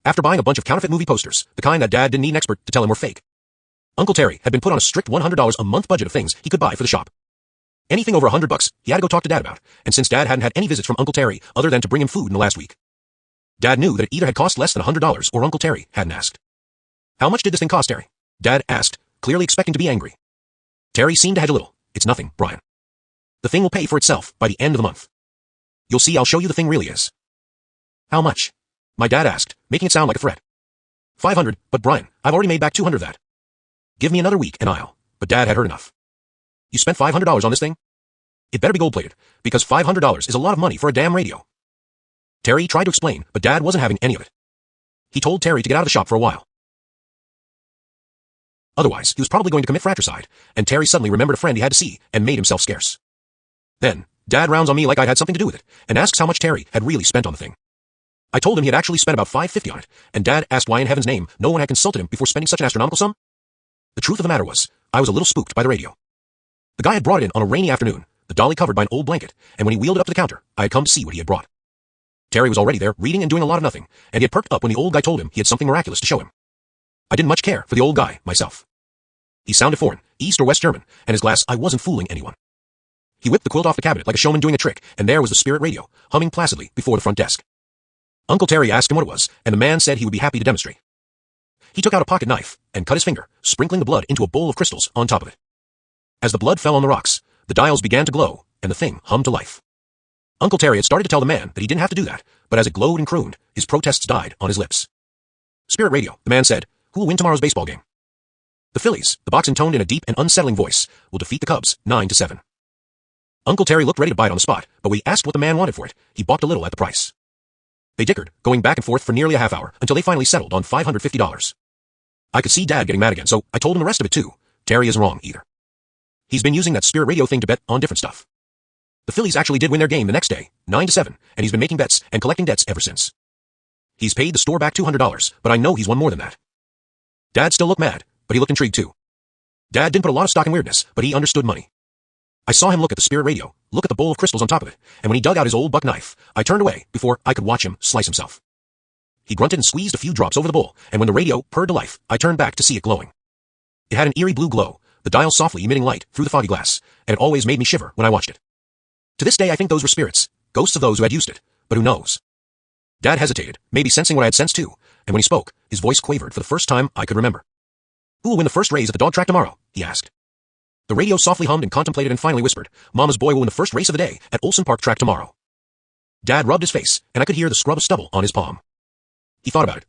After buying a bunch of counterfeit movie posters, the kind that Dad didn't need an expert to tell him were fake, Uncle Terry had been put on a strict $100 a month budget of things he could buy for the shop. Anything over $100 he had to go talk to Dad about, and since Dad hadn't had any visits from Uncle Terry other than to bring him food in the last week, Dad knew that it either had cost less than $100 or Uncle Terry hadn't asked. How much did this thing cost, Terry? Dad asked, clearly expecting to be angry. Terry seemed to hedge a little. It's nothing, Brian. The thing will pay for itself by the end of the month. You'll see I'll show you the thing really is. How much? My dad asked, making it sound like a threat. $500, but Brian, I've already made back $200 of that. Give me another week and I'll. But Dad had heard enough. You spent $500 on this thing? It better be gold-plated, because $500 is a lot of money for a damn radio. Terry tried to explain, but Dad wasn't having any of it. He told Terry to get out of the shop for a while. Otherwise, he was probably going to commit fratricide, and Terry suddenly remembered a friend he had to see and made himself scarce. Then, Dad rounds on me like I'd had something to do with it, and asks how much Terry had really spent on the thing. I told him he had actually spent about $550 on it, and Dad asked why in heaven's name no one had consulted him before spending such an astronomical sum. The truth of the matter was, I was a little spooked by the radio. The guy had brought it in on a rainy afternoon, the dolly covered by an old blanket, and when he wheeled it up to the counter, I had come to see what he had brought. Terry was already there, reading and doing a lot of nothing, and he had perked up when the old guy told him he had something miraculous to show him. I didn't much care for the old guy, myself. He sounded foreign, East or West German, and his glass I wasn't fooling anyone. He whipped the quilt off the cabinet like a showman doing a trick, and there was the Spirit radio, humming placidly before the front desk. Uncle Terry asked him what it was, and the man said he would be happy to demonstrate. He took out a pocket knife and cut his finger, sprinkling the blood into a bowl of crystals on top of it. As the blood fell on the rocks, the dials began to glow, and the thing hummed to life. Uncle Terry had started to tell the man that he didn't have to do that, but as it glowed and crooned, his protests died on his lips. Spirit radio, the man said, who will win tomorrow's baseball game? The Phillies, the box intoned in a deep and unsettling voice, will defeat the Cubs 9-7. Uncle Terry looked ready to buy it on the spot, but when he asked what the man wanted for it, he balked a little at the price. They dickered, going back and forth for nearly a half hour, until they finally settled on $550. I could see Dad getting mad again, so I told him the rest of it too. Terry isn't wrong either. He's been using that Spirit radio thing to bet on different stuff. The Phillies actually did win their game the next day, 9-7, and he's been making bets and collecting debts ever since. He's paid the store back $200, but I know he's won more than that. Dad still looked mad, but he looked intrigued too. Dad didn't put a lot of stock in weirdness, but he understood money. I saw him look at the Spirit radio, look at the bowl of crystals on top of it, and when he dug out his old buck knife, I turned away before I could watch him slice himself. He grunted and squeezed a few drops over the bowl, and when the radio purred to life, I turned back to see it glowing. It had an eerie blue glow, the dial softly emitting light through the foggy glass, and it always made me shiver when I watched it. To this day I think those were spirits, ghosts of those who had used it, but who knows? Dad hesitated, maybe sensing what I had sensed too, and when he spoke, his voice quavered for the first time I could remember. Who will win the first race at the dog track tomorrow? He asked. The radio softly hummed and contemplated and finally whispered, Mama's boy will win the first race of the day at Olsen Park track tomorrow. Dad rubbed his face, and I could hear the scrub of stubble on his palm. He thought about it,